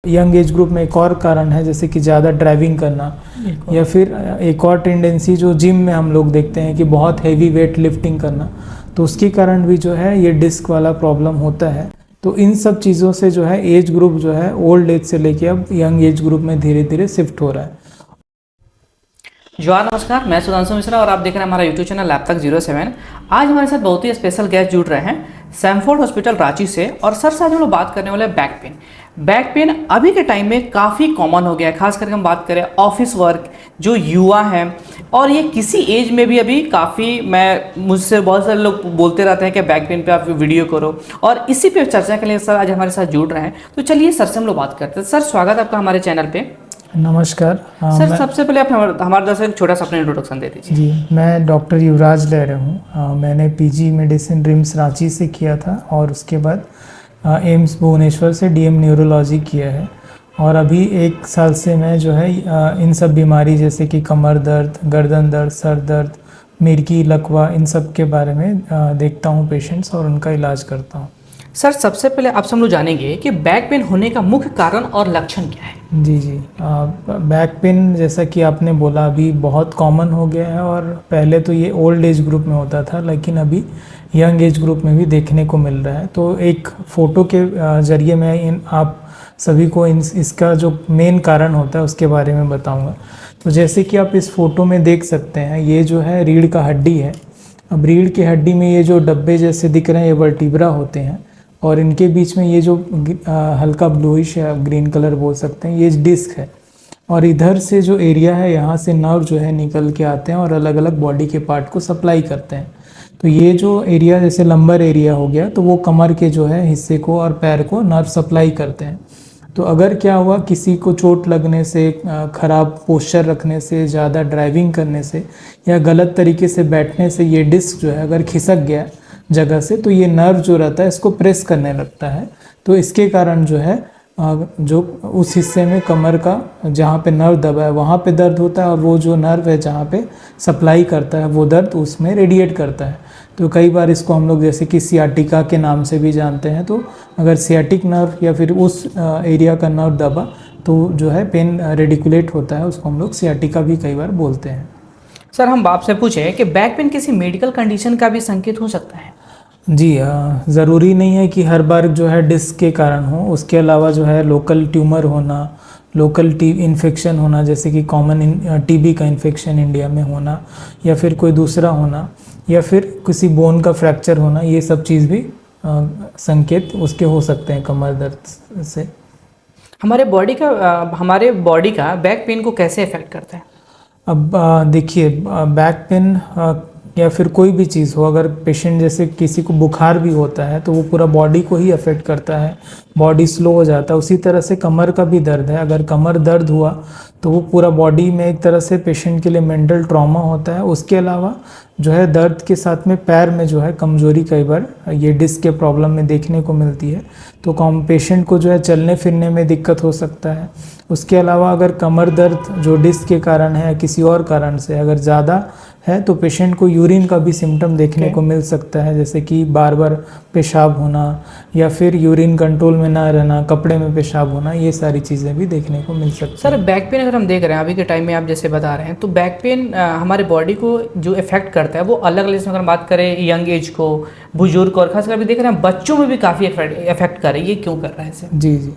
Young age group में एक और कारण है जैसे कि ज़्यादा ड्राइविंग करना, या फिर एक और टेंडेंसी जो जिम में हम लोग देखते हैं कि बहुत हैवी वेट लिफ्टिंग करना, तो उसके कारण भी जो है ये डिस्क वाला प्रॉब्लम होता है। तो इन सब चीज़ों से जो है एज ग्रुप जो है ओल्ड एज से लेके अब यंग एज ग्रुप में धीरे धीरे शिफ्ट हो रहा है। जोहार, नमस्कार। मैं सुधांशु मिश्रा और आप देख रहे हैं हमारा यूट्यूब चैनल लैपटॉप 07। आज हमारे साथ बहुत ही स्पेशल गेस्ट जुड़ रहे हैं सैमफोर्ड हॉस्पिटल रांची से। और सर से आज हम लोग बात करने वाले हैं बैक पेन। बैक पेन अभी के टाइम में काफ़ी कॉमन हो गया है, खास करके हम बात करें ऑफिस वर्क, जो युवा हैं, और ये किसी एज में भी अभी काफ़ी मुझसे बहुत सारे लोग बोलते रहते हैं कि बैक पेन पे आप वीडियो करो, और इसी पे चर्चा के लिए सर आज हमारे साथ जुड़ रहे हैं। तो चलिए सर से हम लोग बात करते हैं। सर, स्वागत है आपका हमारे चैनल पे। नमस्कार। सर, सबसे पहले आप हमारे दर्शक एक छोटा सा अपना इंट्रोडक्शन दे दीजिए। जी, मैं डॉक्टर युवराज ले रहा हूँ। मैंने पीजी मेडिसिन रिम्स रांची से किया था और उसके बाद एम्स भुवनेश्वर से डीएम न्यूरोलॉजी किया है। और अभी 1 साल से मैं जो है इन सब बीमारी जैसे कि कमर दर्द, गर्दन दर्द, सर दर्द, मिर्गी, लकवा, इन सब के बारे में देखता हूँ पेशेंट्स और उनका इलाज करता हूँ। सर, सबसे पहले आपसे हम लोग जानेंगे कि बैक पेन होने का मुख्य कारण और लक्षण क्या है। जी, बैक पेन जैसा कि आपने बोला अभी बहुत कॉमन हो गया है, और पहले तो ये ओल्ड एज ग्रुप में होता था लेकिन अभी यंग एज ग्रुप में भी देखने को मिल रहा है। तो एक फ़ोटो के ज़रिए मैं आप सभी को इसका जो मेन कारण होता है उसके बारे में बताऊंगा। तो जैसे कि आप इस फ़ोटो में देख सकते हैं, ये जो है रीढ़ का हड्डी है। अब रीढ़ की हड्डी में ये जो डब्बे जैसे दिख रहे हैं ये वर्टिब्रा होते हैं, और इनके बीच में ये जो हल्का ब्लूइश है, ग्रीन कलर बोल सकते हैं, ये डिस्क है। और इधर से जो एरिया है यहाँ से नर्व जो है निकल के आते हैं और अलग अलग बॉडी के पार्ट को सप्लाई करते हैं। तो ये जो एरिया जैसे लंबर एरिया हो गया, तो वो कमर के जो है हिस्से को और पैर को नर्व सप्लाई करते हैं। तो अगर क्या हुआ, किसी को चोट लगने से, ख़राब पोस्चर रखने से, ज़्यादा ड्राइविंग करने से, या गलत तरीके से बैठने से ये डिस्क जो है अगर खिसक गया जगह से, तो ये नर्व जो रहता है इसको प्रेस करने लगता है। तो इसके कारण जो है जो उस हिस्से में कमर का जहाँ पे नर्व दबा है वहाँ पे दर्द होता है, और वो जो नर्व है जहाँ पे सप्लाई करता है वो दर्द उसमें रेडिएट करता है। तो कई बार इसको हम लोग जैसे कि सियाटिका के नाम से भी जानते हैं। तो अगर सियाटिक नर्व या फिर उस एरिया का नर्व दबा तो जो है पेन रेडिकुलेट होता है, उसको हम लोग सियाटिका भी कई बार बोलते हैं। सर, हम आपसे पूछें कि बैक पेन किसी मेडिकल कंडीशन का भी संकेत हो सकता है। जी, ज़रूरी नहीं है कि हर बार जो है डिस्क के कारण हो। उसके अलावा जो है लोकल ट्यूमर होना, लोकल इन्फेक्शन होना, जैसे कि कॉमन टीबी का इन्फेक्शन इंडिया में होना, या फिर कोई दूसरा होना, या फिर किसी बोन का फ्रैक्चर होना, ये सब चीज़ भी संकेत उसके हो सकते हैं कमर दर्द से। हमारे बॉडी का बैक पेन को कैसे इफेक्ट करता है। अब देखिए, बैक पेन या फिर कोई भी चीज़ हो, अगर पेशेंट जैसे किसी को बुखार भी होता है तो वो पूरा बॉडी को ही अफेक्ट करता है, बॉडी स्लो हो जाता है। उसी तरह से कमर का भी दर्द है, अगर कमर दर्द हुआ तो वो पूरा बॉडी में एक तरह से पेशेंट के लिए मेंटल ट्रॉमा होता है। उसके अलावा जो है दर्द के साथ में पैर में जो है कमज़ोरी कई बार ये डिस्क के प्रॉब्लम में देखने को मिलती है। तो पेशेंट को जो है चलने फिरने में दिक्कत हो सकता है। उसके अलावा अगर कमर दर्द जो डिस्क के कारण है या किसी और कारण से अगर ज़्यादा है तो पेशेंट को यूरिन का भी सिम्टम देखने को मिल सकता है, जैसे कि बार बार पेशाब होना, या फिर यूरिन कंट्रोल में ना रहना, कपड़े में पेशाब होना, ये सारी चीज़ें भी देखने को मिल सकती हैं। सर, बैक पेन अगर हम देख रहे हैं अभी के टाइम में, आप जैसे बता रहे हैं, तो बैक पेन हमारे बॉडी को जो इफेक्ट करता है वो अलग अलग, जैसे अगर हम बात करें यंग एज को, बुजुर्ग, और खासकर अभी देख रहे हैं बच्चों में भी काफ़ी इफेक्ट कर रही है। ये क्यों कर रहा है इसे? जी,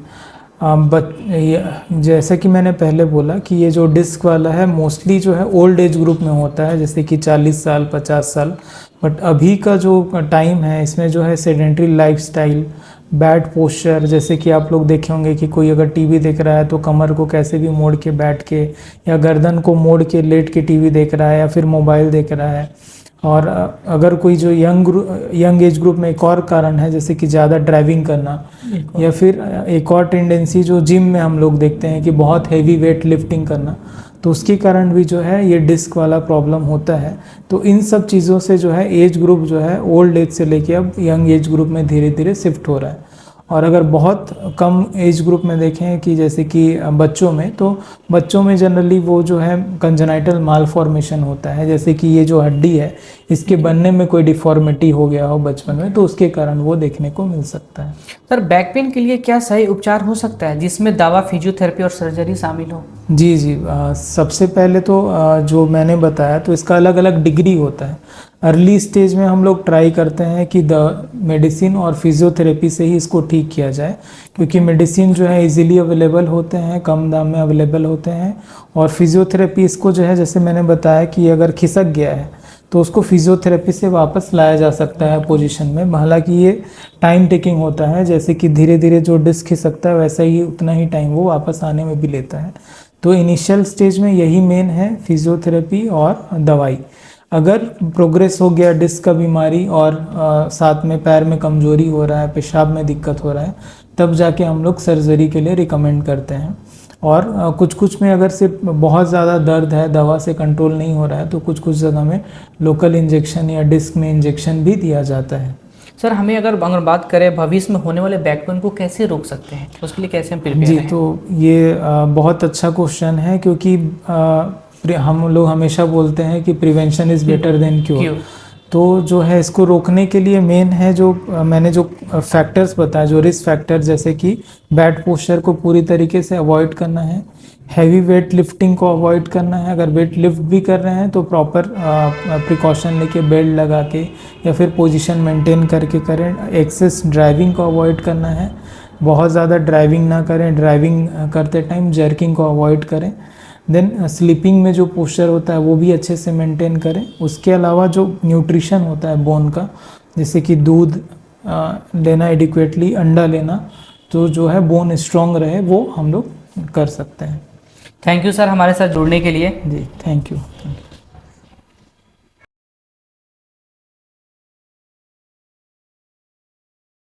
जैसे कि मैंने पहले बोला कि ये जो डिस्क वाला है मोस्टली जो है ओल्ड एज ग्रुप में होता है, जैसे कि 40 साल, 50 साल। बट अभी का जो टाइम है इसमें जो है सेडेंट्री लाइफस्टाइल, बैड पोस्चर, जैसे कि आप लोग देखे होंगे कि कोई अगर टीवी देख रहा है तो कमर को कैसे भी मोड़ के बैठ के, या गर्दन को मोड़ के लेट के टीवी देख रहा है, या फिर मोबाइल देख रहा है। और अगर कोई जो यंग एज ग्रुप में एक और कारण है जैसे कि ज़्यादा ड्राइविंग करना, या फिर एक और टेंडेंसी जो जिम में हम लोग देखते हैं कि बहुत हैवी वेट लिफ्टिंग करना, तो उसके कारण भी जो है ये डिस्क वाला प्रॉब्लम होता है। तो इन सब चीज़ों से जो है एज ग्रुप जो है ओल्ड एज से लेके अब यंग एज ग्रुप में धीरे धीरे शिफ्ट हो रहा है। और अगर बहुत कम एज ग्रुप में देखें कि जैसे कि बच्चों में, तो बच्चों में जनरली वो जो है कंजेनाइटल मालफॉर्मेशन होता है, जैसे कि ये जो हड्डी है इसके बनने में कोई डिफॉर्मिटी हो गया हो बचपन में, तो उसके कारण वो देखने को मिल सकता है। सर बैक पेन के लिए क्या सही उपचार हो सकता है जिसमें दवा, फिजियोथेरेपी और सर्जरी शामिल हो? जी जी, सबसे पहले तो जो मैंने बताया तो इसका अलग अलग डिग्री होता है। अर्ली स्टेज में हम लोग ट्राई करते हैं कि मेडिसिन और फिजियोथेरेपी से ही इसको ठीक किया जाए, क्योंकि मेडिसिन जो है इजीली अवेलेबल होते हैं, कम दाम में अवेलेबल होते हैं। और फिजियोथेरेपी इसको जो है, जैसे मैंने बताया कि अगर खिसक गया है तो उसको फिजियोथेरेपी से वापस लाया जा सकता है पोजीशन में। हालांकि ये टाइम टेकिंग होता है, जैसे कि धीरे धीरे जो डिस्क खिसकता है वैसा ही उतना ही टाइम वो वापस आने में भी लेता है। तो इनिशियल स्टेज में यही मेन है, फिजियोथेरेपी और दवाई। अगर प्रोग्रेस हो गया डिस्क का बीमारी और साथ में पैर में कमजोरी हो रहा है, पेशाब में दिक्कत हो रहा है, तब जाके हम लोग सर्जरी के लिए रिकमेंड करते हैं। और कुछ कुछ में अगर सिर्फ बहुत ज़्यादा दर्द है, दवा से कंट्रोल नहीं हो रहा है, तो कुछ कुछ जगह में लोकल इंजेक्शन या डिस्क में इंजेक्शन भी दिया जाता है। सर हमें अगर बात करें भविष्य में होने वाले बैक पेन को कैसे रोक सकते हैं, उसके लिए कैसे हम प्रिपेयर जी, हैं? तो ये बहुत अच्छा क्वेश्चन है, क्योंकि हम लोग हमेशा बोलते हैं कि prevention is better than cure. तो जो है इसको रोकने के लिए मेन है जो मैंने जो फैक्टर्स बताए, जो रिस्क फैक्टर, जैसे कि बैड पोस्चर को पूरी तरीके से अवॉइड करना है, हैवी वेट लिफ्टिंग को अवॉइड करना है, अगर वेट लिफ्ट भी कर रहे हैं तो प्रॉपर प्रिकॉशन लेके बेल्ट लगा के या फिर पोजीशन मेंटेन करके करें। एक्सेस ड्राइविंग को अवॉइड करना है, बहुत ज़्यादा ड्राइविंग ना करें, ड्राइविंग करते टाइम जर्किंग को अवॉइड करें। देन स्लीपिंग में जो पोस्चर होता है वो भी अच्छे से मेंटेन करें। उसके अलावा जो न्यूट्रिशन होता है बोन का, जैसे कि दूध लेना एडिक्वेटली, अंडा लेना, तो जो है बोन स्ट्रॉन्ग रहे, वो हम लोग कर सकते हैं। थैंक यू सर हमारे साथ जुड़ने के लिए। जी, थैंक यू।